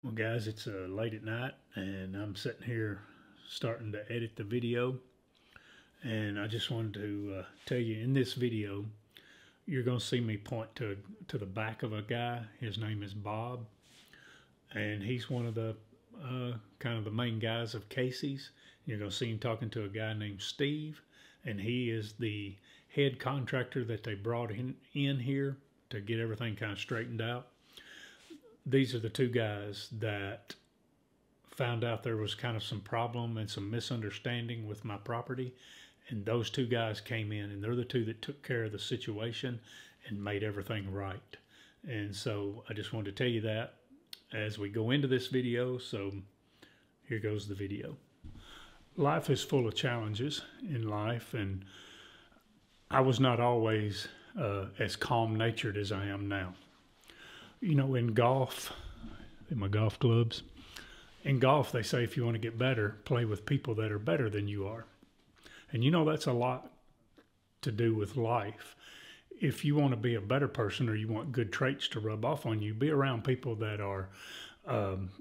Well guys, it's late at night and I'm sitting here starting to edit the video, and I just wanted to tell you, in this video you're going to see me point to the back of a guy. His name is Bob, and he's one of the kind of the main guys of Casey's. You're going to see him talking to a guy named Steve, and he is the head contractor that they brought in here to get everything kind of straightened out. These are the two guys that found out there was kind of some problem and some misunderstanding with my property. And those two guys came in, and they're the two that took care of the situation and made everything right. And so I just wanted to tell you that as we go into this video. So here goes the video. Life is full of challenges in life, and I was not always as calm-natured as I am now. You know, in golf, in my golf clubs, in golf, they say if you want to get better, play with people that are better than you are. And you know, that's a lot to do with life. If you want to be a better person, or you want good traits to rub off on you, be around people that are,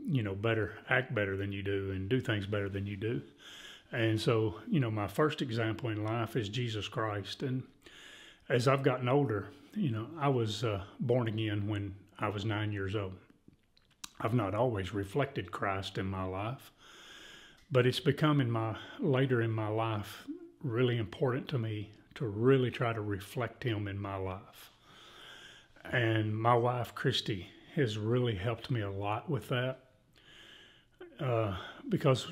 you know, better, act better than you do, and do things better than you do. And so, you know, my first example in life is Jesus Christ. And as I've gotten older, you know, I was born again when I was 9 years old. I've not always reflected Christ in my life, but it's become later in my life really important to me to really try to reflect him in my life. And my wife, Christy, has really helped me a lot with that, because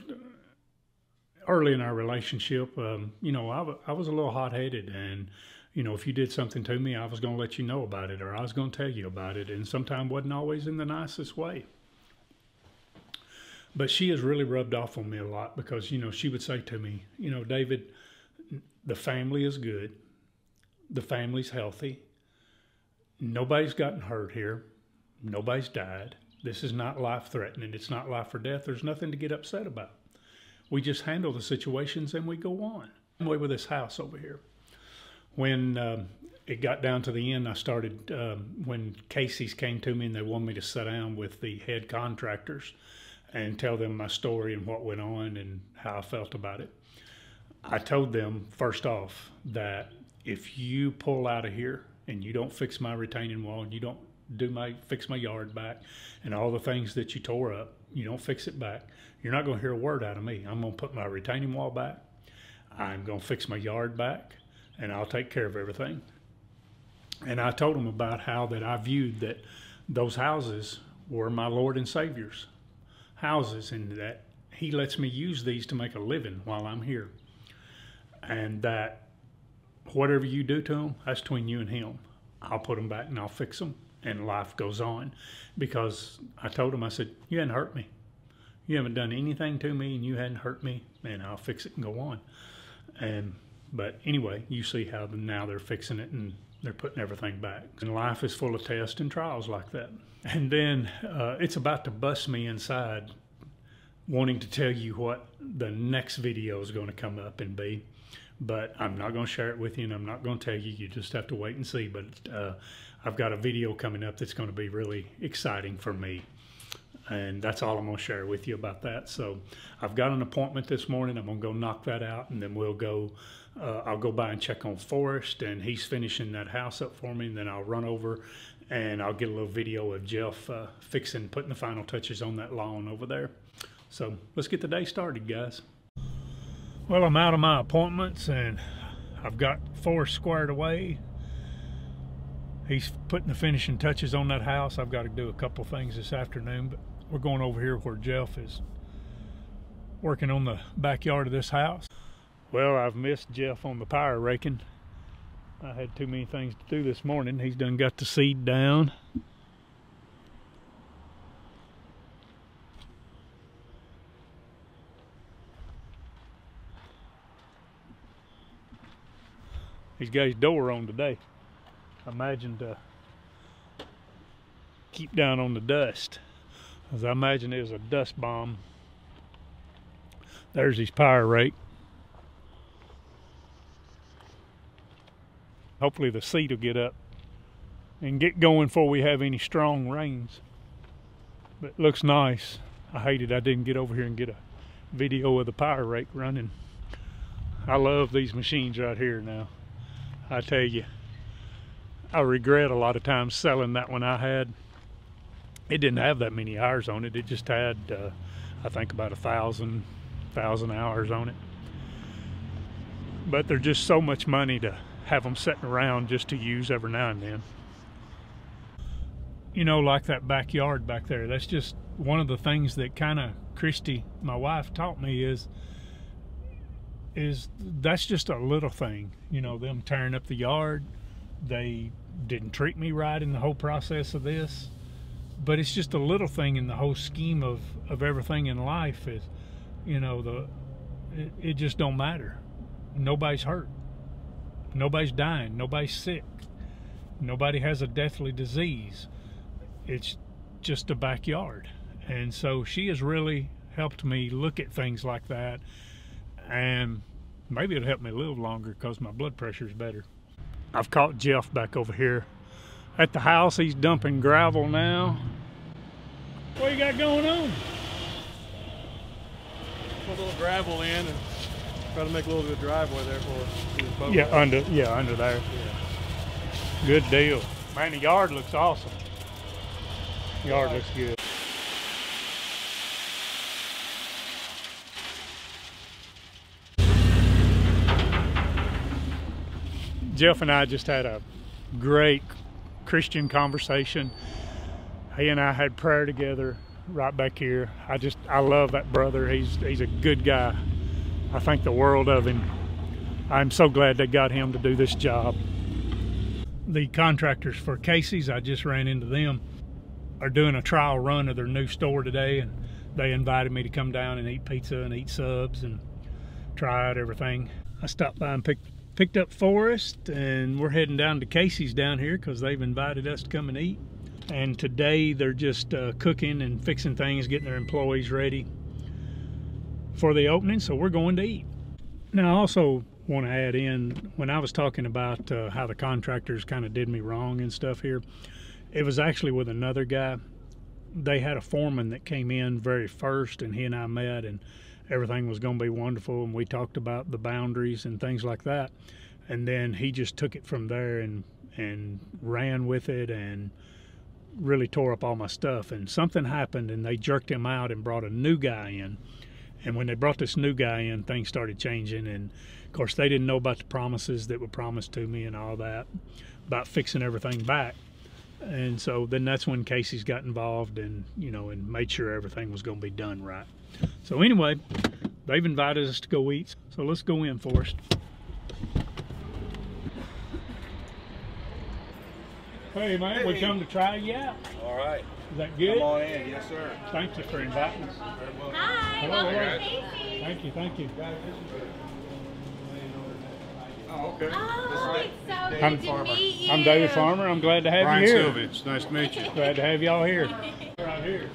early in our relationship, you know, I was a little hot-headed, and you know, if you did something to me, I was going to let you know about it, or I was going to tell you about it, and sometimes wasn't always in the nicest way. But she has really rubbed off on me a lot, because, you know, she would say to me, you know, David, the family is good. The family's healthy. Nobody's gotten hurt here. Nobody's died. This is not life-threatening. It's not life or death. There's nothing to get upset about. We just handle the situations and we go on. I'm away with this house over here. When it got down to the end, I started, when Casey's came to me and they wanted me to sit down with the head contractors and tell them my story and what went on and how I felt about it. I told them, first off, that if you pull out of here and you don't fix my retaining wall, and you don't fix my yard back, and all the things that you tore up, you don't fix it back, you're not going to hear a word out of me. I'm going to put my retaining wall back. I'm going to fix my yard back, and I'll take care of everything. And I told them about how that I viewed that those houses were my Lord and Savior's houses, and that he lets me use these to make a living while I'm here. And that whatever you do to them, that's between you and him. I'll put them back and I'll fix them, and life goes on. Because I told him, I said, you hadn't hurt me. You haven't done anything to me, and you hadn't hurt me, and I'll fix it and go on. But anyway, you see how now they're fixing it and they're putting everything back. And life is full of tests and trials like that. And then it's about to bust me inside, wanting to tell you what the next video is going to come up and be. But I'm not going to share it with you, and I'm not going to tell you. You just have to wait and see. But I've got a video coming up that's going to be really exciting for me. And that's all I'm going to share with you about that. So I've got an appointment this morning. I'm going to go knock that out, and then we'll go, I'll go by and check on Forrest, and he's finishing that house up for me. And then I'll run over and I'll get a little video of Jeff putting the final touches on that lawn over there. So let's get the day started, guys. Well, I'm out of my appointments, and I've got Forrest squared away. He's putting the finishing touches on that house. I've got to do a couple things this afternoon, but we're going over here where Jeff is working on the backyard of this house. Well, I've missed Jeff on the power raking. I had too many things to do this morning. He's done got the seed down. He's got his door on today. I imagine to keep down on the dust, as I imagine there's a dust bomb. There's his power rake. Hopefully the seed will get up and get going before we have any strong rains. It looks nice. I hated I didn't get over here and get a video of the power rake running. I love these machines right here now. I tell you, I regret a lot of times selling that one I had. It didn't have that many hours on it. It just had, I think, about 1,000 hours on it. But they're just so much money to have them sitting around just to use every now and then. You know, like that backyard back there, that's just one of the things that kind of Christy, my wife, taught me is that's just a little thing. You know, them tearing up the yard, they didn't treat me right in the whole process of this, but it's just a little thing in the whole scheme of everything in life. Is, you know, it just don't matter. Nobody's hurt, nobody's dying, nobody's sick, nobody has a deathly disease. It's just a backyard. And so she has really helped me look at things like that, and maybe it'll help me live longer because my blood pressure is better. I've caught Jeff back over here at the house. He's dumping gravel now. What you got going on? Put a little gravel in and try to make a little bit of driveway there for the boat. Yeah, under there. Yeah. Good deal. Man, the yard looks awesome. Yard looks good. Jeff and I just had a great Christian conversation. He and I had prayer together right back here. I love that brother. He's a good guy. I think the world of him. I'm so glad they got him to do this job. The contractors for Casey's, I just ran into them, are doing a trial run of their new store today, and they invited me to come down and eat pizza and eat subs and try out everything. I stopped by and picked up Forrest, and we're heading down to Casey's down here because they've invited us to come and eat. And today they're just cooking and fixing things, getting their employees ready for the opening, so we're going to eat. Now I also want to add in, when I was talking about how the contractors kind of did me wrong and stuff here, it was actually with another guy. They had a foreman that came in very first, and he and I met, and everything was going to be wonderful, and we talked about the boundaries and things like that. And then he just took it from there and ran with it and really tore up all my stuff. And something happened, and they jerked him out and brought a new guy in. And when they brought this new guy in, things started changing. And of course, they didn't know about the promises that were promised to me and all that, about fixing everything back. And so then that's when Casey's got involved and, you know, and made sure everything was going to be done right. So anyway, they've invited us to go eat. So let's go in, Forrest. Hey man, hey. We come to try you out. All right. Is that good? Come on in, yes sir. Thank you for inviting us. Hi, welcome to Casey's. Thank you, thank you. Oh, okay. Oh, it's so good to meet you. I'm David Farmer. I'm glad to have Brian you here. Sylvia, it's nice to meet you. Glad to have y'all here. Right here.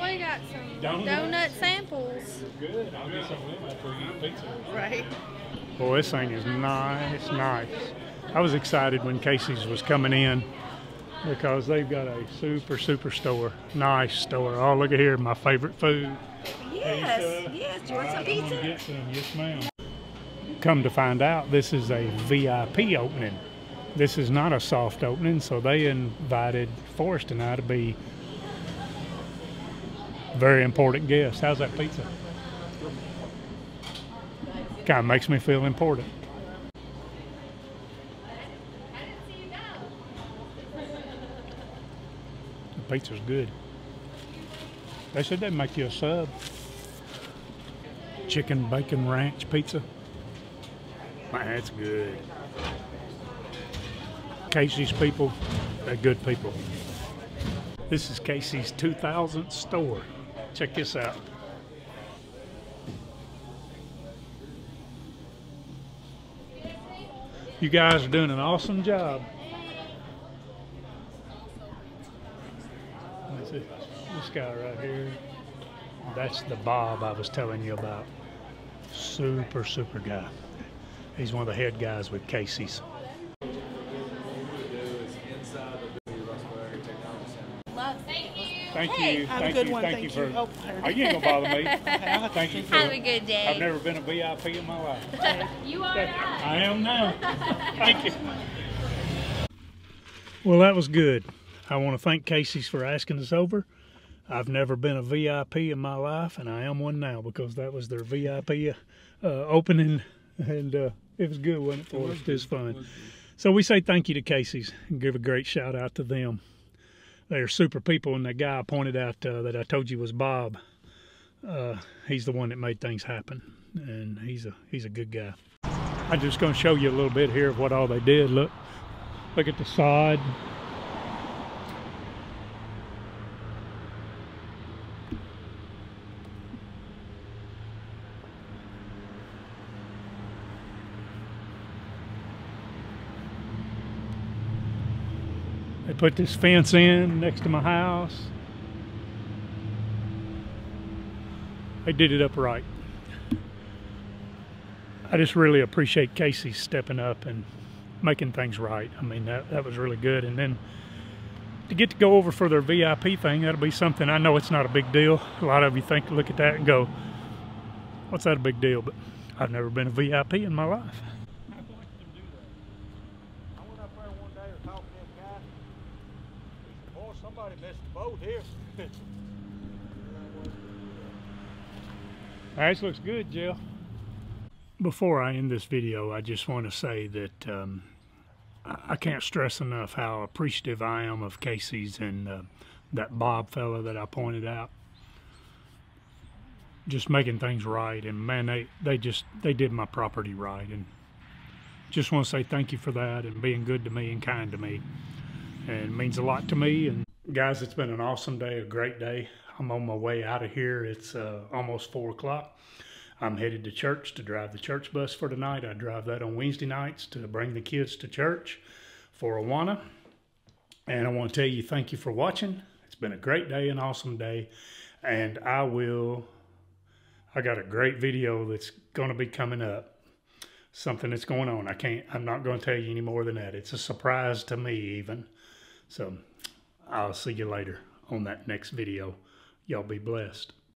We got some Donuts? donut samples. Good. I'll get some of them after we eat pizza. Right. Boy, this thing is nice, nice. I was excited when Casey's was coming in because they've got a super store. Nice store. Oh, look at here, my favorite food. Yes, Pizza. yes. Do you want some I'm pizza? gonna get some, yes ma'am. Come to find out, this is a VIP opening. This is not a soft opening, so they invited Forrest and I to be very important guests. How's that pizza? Kind of makes me feel important. The pizza's good. They said they'd make you a sub. Chicken bacon ranch pizza. Man, that's good. Casey's people, they're good people. This is Casey's 2000th store. Check this out. You guys are doing an awesome job. This guy right here, that's the Bob I was telling you about. Super guy. He's one of the head guys with Casey's. Thank Hey. you. Have Thank a good you. one. Thank you for. Oh, Oh, you ain't gonna bother me. Thank you. Have a good day. I've never been a VIP in my life. You are not. I am now. Thank you. Well, that was good. I want to thank Casey's for asking us over. I've never been a VIP in my life, and I am one now because that was their VIP opening, and it was good, wasn't it, for us? It was fun. So we say thank you to Casey's and give a great shout out to them. They're super people, and the guy I pointed out that I told you was Bob, he's the one that made things happen, and he's a good guy. I'm just going to show you a little bit here of what all they did. Look at the sod. They put this fence in next to my house. They did it up right. I just really appreciate Casey stepping up and making things right. I mean, that was really good. And then to get to go over for their VIP thing, that'll be something. I know it's not a big deal. A lot of you look at that and go, what's that a big deal? But I've never been a VIP in my life. Somebody missed the boat here. This looks good, Jill. Before I end this video, I just want to say that I can't stress enough how appreciative I am of Casey's and that Bob fella that I pointed out. Just making things right, and man, they did my property right, and just want to say thank you for that and being good to me and kind to me. And it means a lot to me. And guys, it's been an awesome day, a great day. I'm on my way out of here. It's almost 4 o'clock. I'm headed to church to drive the church bus for tonight. I drive that on Wednesday nights to bring the kids to church for Awana. And I want to tell you thank you for watching. It's been a great day, an awesome day. And I got a great video that's going to be coming up. Something that's going on. I'm not going to tell you any more than that. It's a surprise to me even. So I'll see you later on that next video. Y'all be blessed.